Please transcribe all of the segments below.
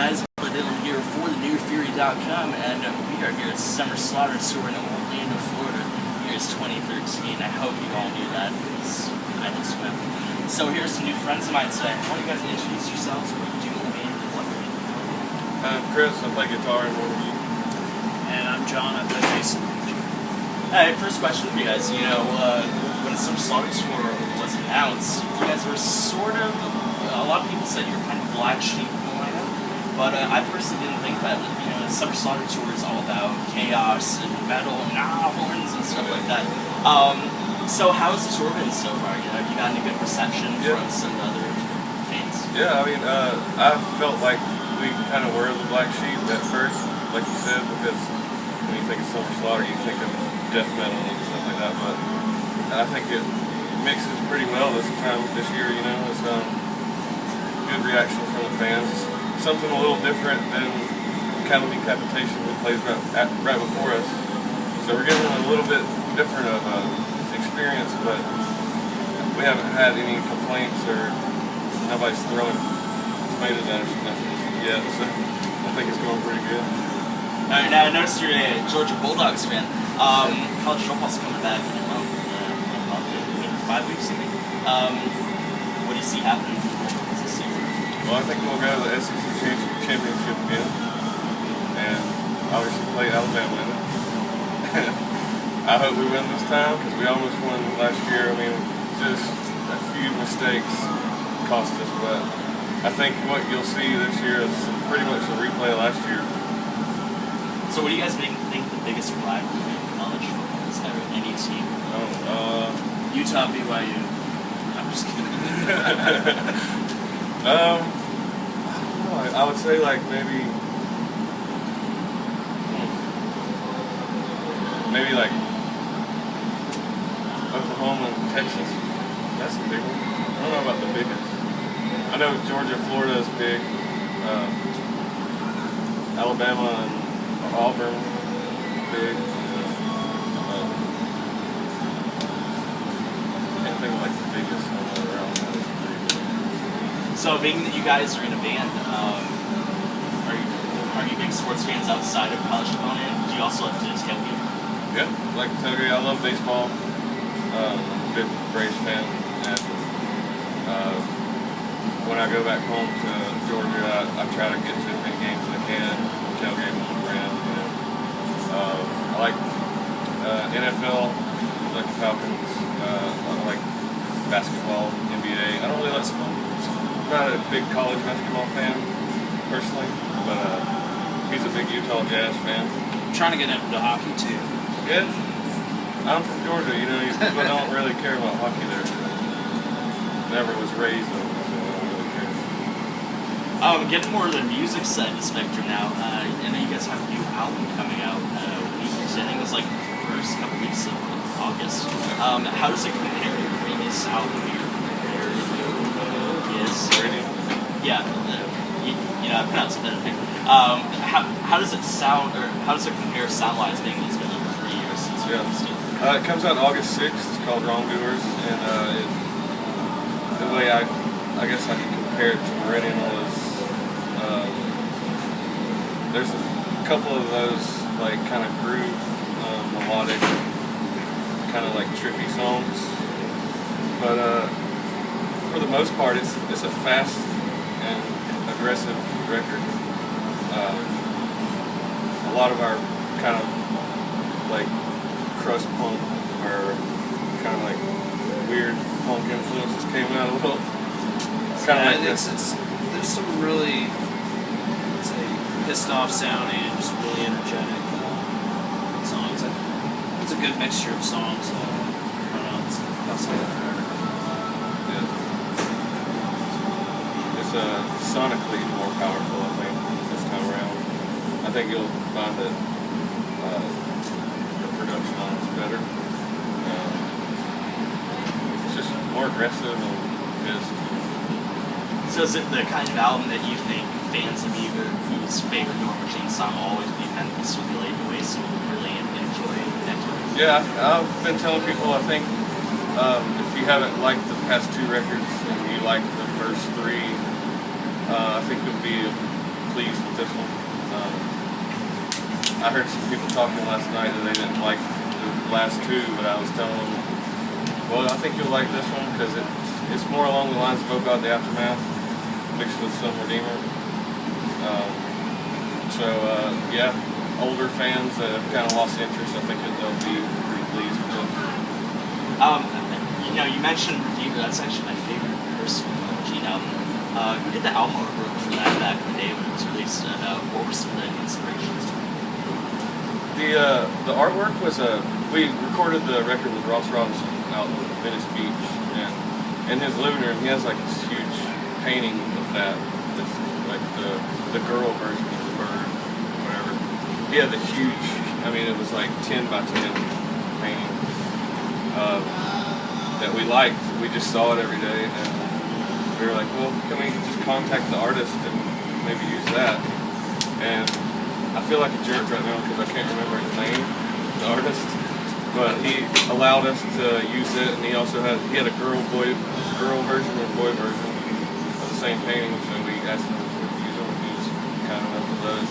guys? But I'm here for thenewfury.com, and we are here at Summer Slaughter Store in Orlando, Florida. Year is 2013. I hope you all knew that, because I just went. So here's some new friends of mine today. Why don't you guys introduce yourselves? What you do in the band and what you do? I'm Chris. I play guitar in Norma Jean. And I'm John. I play bass. Alright, first question for you guys. You know, when Summer Slaughter Store was announced, you guys were sort of, a lot of people said you were kind of black sheep in the lineup, but I personally didn't think that. You know, Summer Slaughter Tour is all about chaos and metal and horns and stuff like that. So how has the tour been so far? You know, have you gotten a good reception from some other fans? Yeah, I mean, I felt like we kind of were the black sheep at first, like you said, because when you think of Summer Slaughter, you think of death metal and stuff like that, but I think it mixes pretty well this year, you know. It's good reaction from the fans. Something a little different than Cattle Decapitation that plays right before us. So we're getting a little bit different of experience, but we haven't had any complaints or nobody's throwing tomatoes at us or nothing yet, so I think it's going pretty good. Alright, now I noticed you're a Georgia Bulldogs fan. College football's coming back in a month, maybe 5 weeks, I think. What do you see happening this season? Well, I think we'll go to the SEC Championship again, and obviously play Alabama in it. I hope we win this time, because we almost won last year. I mean, just a few mistakes cost us, but I think what you'll see this year is pretty much a replay of last year. So what do you guys think the biggest rivalry in college football is ever? Any team? Utah, BYU. I'm just kidding. I don't know. I would say like maybe like Oklahoma and Texas. That's the big one. I don't know about the biggest. I know Georgia, Florida is big. Alabama and Auburn, big. Can't think of like the biggest one around. So being that you guys are in a band, are you big sports fans outside of college football? Do you also like to tailgate? Yeah, like tailgate. I love baseball. I'm a big Braves fan, and when I go back home to Georgia, I try to get to as many games as I can. Tailgate with a friend. I like NFL, I like the Falcons, I like basketball, NBA. I don't really like I'm not a big college basketball fan, personally, but he's a big Utah Jazz fan. I'm trying to get into hockey too. Yeah, I'm from Georgia, you know, people don't really care about hockey there. Never was raised on it, so I don't really care. Getting more of the music side of the spectrum now. I know you guys have a new album coming out. I think it was like the first couple weeks of August. How does it compare to the previous album you compared to Yeah, I pronounced it better. How does it sound, or how does it compare sound-wise, being it's been like 3 years since you released it? It comes out August 6th. It's called Wrongdoers, and the way I guess I can compare it to the original is there's a couple of those like kind of groove, melodic, kind of like trippy songs, but for the most part, it's a fast and aggressive record. A lot of our kind of like crust punk or kind of like weird punk influences came out a little. It's kind of like there's some really, say, pissed off sounding and just really energetic songs. It's a good mixture of songs. I don't know. It's got something for everybody. Yeah. It's sonically more powerful, I think, this time around. I think you'll find that the production on it's better. It's just more aggressive and just. So is it the kind of album that you think fans of you whose favorite Norma Jean song will always be Memphis will be laid away, so really enjoy that? Yeah, I've been telling people, I think if you haven't liked the past two records and you like the first three, I think you'll be pleased I heard some people talking last night that they didn't like the last two, but I was telling them, well, I think you'll like this one because it's more along the lines of Oh God, the Aftermath, mixed with some Redeemer. Yeah, older fans that have kind of lost interest, I think that they'll be pretty pleased with it. You mentioned Redeemer. That's actually my favorite personal Norma Jean album. Who did the album artwork for that back in the day when it was released? And what were some of the inspirations? The artwork was we recorded the record with Ross Robinson out in Venice Beach, and in his living room he has like this huge painting of that. That's like the girl version of the bird, whatever. He had the huge. I mean, it was like 10 by 10 painting that we liked. We just saw it every day, and we were like, well, can we just contact the artist and maybe use that? And I feel like a jerk right now because I can't remember his name, the artist, but he allowed us to use it, and he had a girl version and boy version of the same painting, so we asked him to use it. He was kind enough to let us.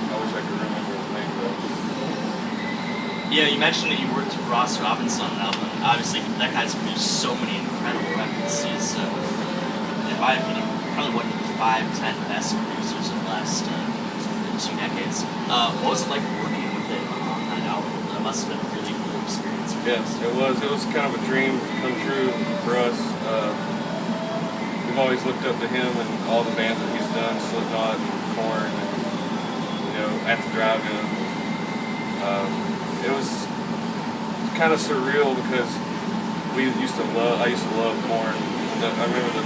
I wish I could remember his name though. Yeah, you mentioned that you worked with Ross Robinson on an album. Obviously, that guy's produced so many incredible records. He's, in my opinion, probably one of the 5-10 best producers of the last 2 decades. What was it like working with him on that album? That must have been a really cool experience. Yes, it was. It was kind of a dream come true for us. We've always looked up to him and all the bands that he's done, Slipknot and Korn, and At the Drive-In. It was kind of surreal because I used to love Korn. I remember the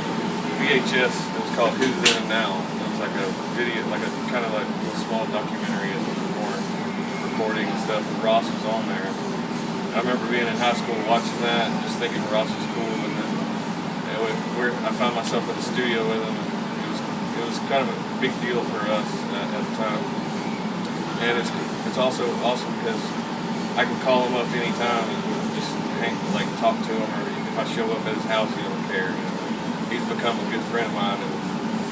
VHS. It was called Who's Then and Now. It was like a video, like a kind of like a small documentary of Korn recording and stuff. And Ross was on there. I remember being in high school watching that and just thinking Ross was cool. And then I found myself in the studio with him. And it was kind of a big deal for us at the time. And it's also awesome because I can call him up anytime and just talk to him, or if I show up at his house, he don't care. He's become a good friend of mine, and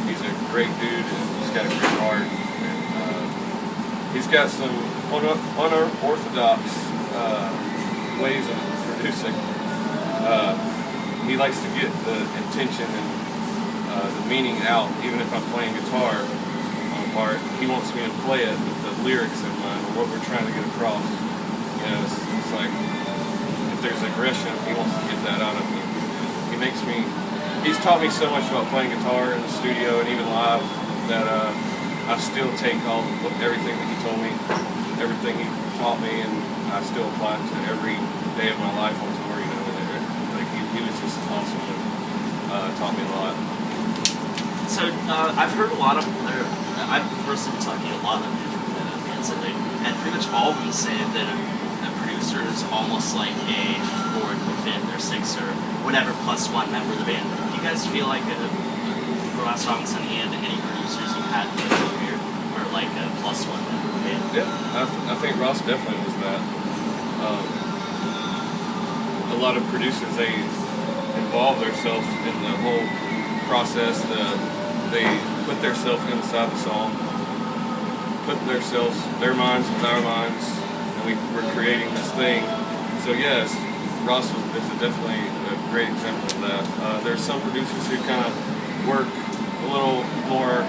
he's a great dude, and he's got a great heart. And he's got some unorthodox ways of producing. He likes to get the intention and the meaning out, even if I'm playing guitar on a part. He wants me to play it with the lyrics in mind, or what we're trying to get across. It's like if there's aggression, he wants to get that out of me. He's taught me so much about playing guitar in the studio and even live that I still take everything that he told me, everything he taught me, and I still apply it to every day of my life on tour. He was just awesome and taught me a lot. So I've heard a lot of I've personally been talking to a lot of different bands, and pretty much all of them say that a producer is almost like a fourth or fifth or sixth or whatever +1 member of the band. Do you guys feel like Ross Robinson and any producers you had in your career were like a +1 member of the band? Yeah, I think Ross definitely was that. A lot of producers, they involve themselves in the whole process. They put themselves inside the song, put their minds with our minds, and we're creating this thing. So yes, Ross is definitely a great example of that. There's some producers who kind of work a little more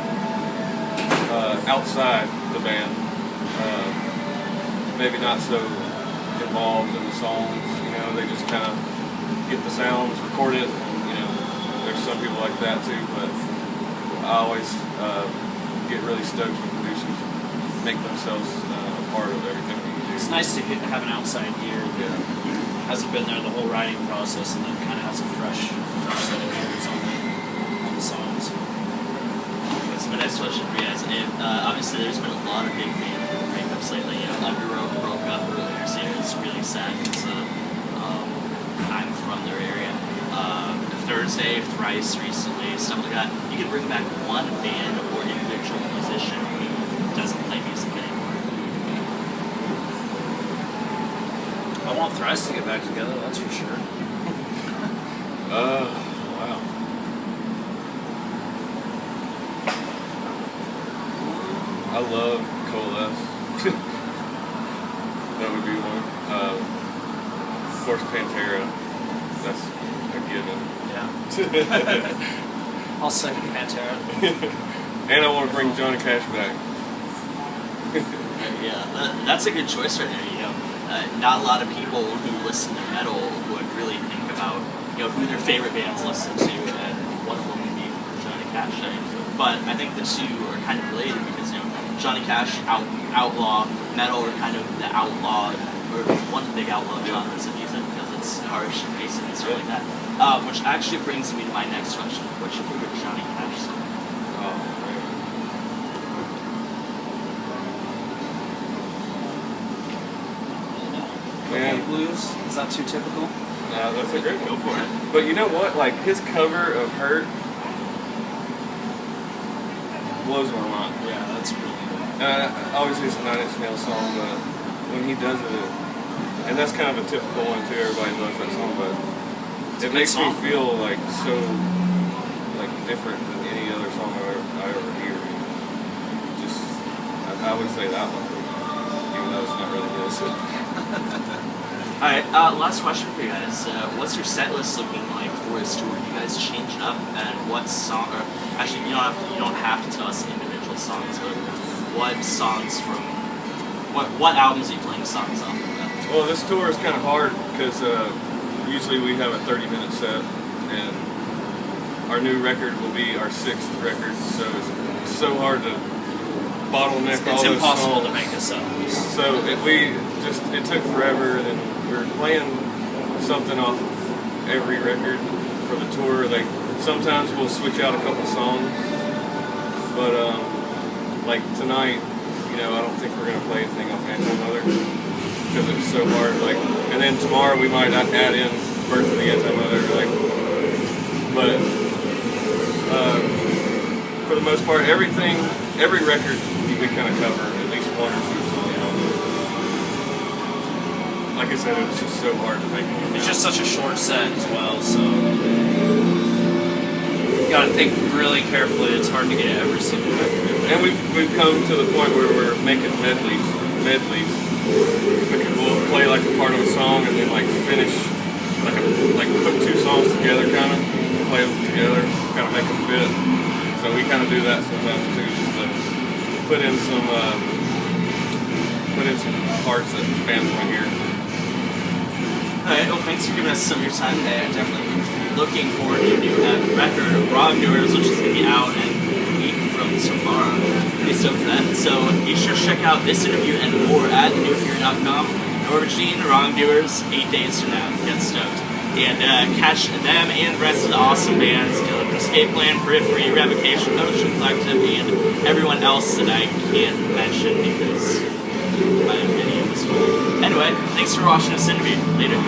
outside the band, maybe not so involved in the songs. They just kind of get the sounds, record it, and there's some people like that too, but I always get really stoked when producers make themselves a part of everything we do. It's nice to have an outside ear that hasn't been there the whole writing process and then kind of has a fresh set of ears on the songs. So my next question for you guys, obviously there's been a lot of big band breakups lately. Underoath broke up earlier this year. It's really sad because I'm from their area. Thursday, Thrice recently, stuff like that. You could bring back one band or individual musician who doesn't play music anymore. I want Thrice to get back together, that's for sure. Wow. I love Coalesce. That would be one. Of course, Pantera. That's a given. Yeah. I'll second Pantera. And I want to bring Johnny Cash back. Yeah, that's a good choice right there. You know, not a lot of people who listen to metal would really think about, you know, who their favorite bands listen to, and one of them would be Johnny Cash. But I think the two are kind of related because, you know, Johnny Cash outlaw metal, or kind of the outlaw, or one of the big outlaw genres of music because it's harsh and basic and stuff like that. Which actually brings me to my next question: what's your favorite Johnny Cash song? Man. Blues? Is that too typical? No, that's a great one. Go for it. But you know what? Like, his cover of Hurt blows my mind. Yeah, that's really good. Obviously, it's a 9 Inch Nails song, but when he does it, and that's kind of a typical one too, everybody loves that song, but it makes me feel like so like different than any other song I ever hear. Just, I would say that one, even though it's not really his. Alright, last question for you guys. What's your set list looking like for this tour? You guys changing up, and what song? Or actually, you don't have to tell us the individual songs, but what songs from what albums are you playing songs off of? Well, this tour is kind of hard because usually we have a 30-minute set, and our new record will be our 6th record, so it's so hard to bottleneck all those songs. It's impossible to make a set. So it took forever, and then we were playing something off of every record for the tour. Sometimes we'll switch out a couple songs, but like tonight, you know, I don't think we're gonna play anything off Anti-Mother because it was so hard. And then tomorrow we might not add in Birth of the Anti-Mother. But for the most part, every record we kind of cover at least one or two songs on it. Like I said, it was just so hard to make it. It's just such a short set as well, so you gotta think really carefully. It's hard to get every single record. And we've come to the point where we're making medleys. We'll play like a part of a song and then like finish like put two songs together, kind of play them together, kind of make them fit. So we kind of do that sometimes too, just to put in some parts that fans want to hear. Alright, well, thanks for giving us some of your time today. I'm definitely looking forward to your new record, Wrongdoers, which is going to be out in a week from tomorrow. Pretty stoked for that. So be sure to check out this interview and more at newfear.com. Norma Jean, Wrongdoers, 8 days from now. Get stoked. And catch them and the rest of the awesome bands, Escape Plan, Periphery, Revocation, Ocean Collective, and everyone else that I can't mention because my video was full. Anyway, thanks for watching this interview. Later.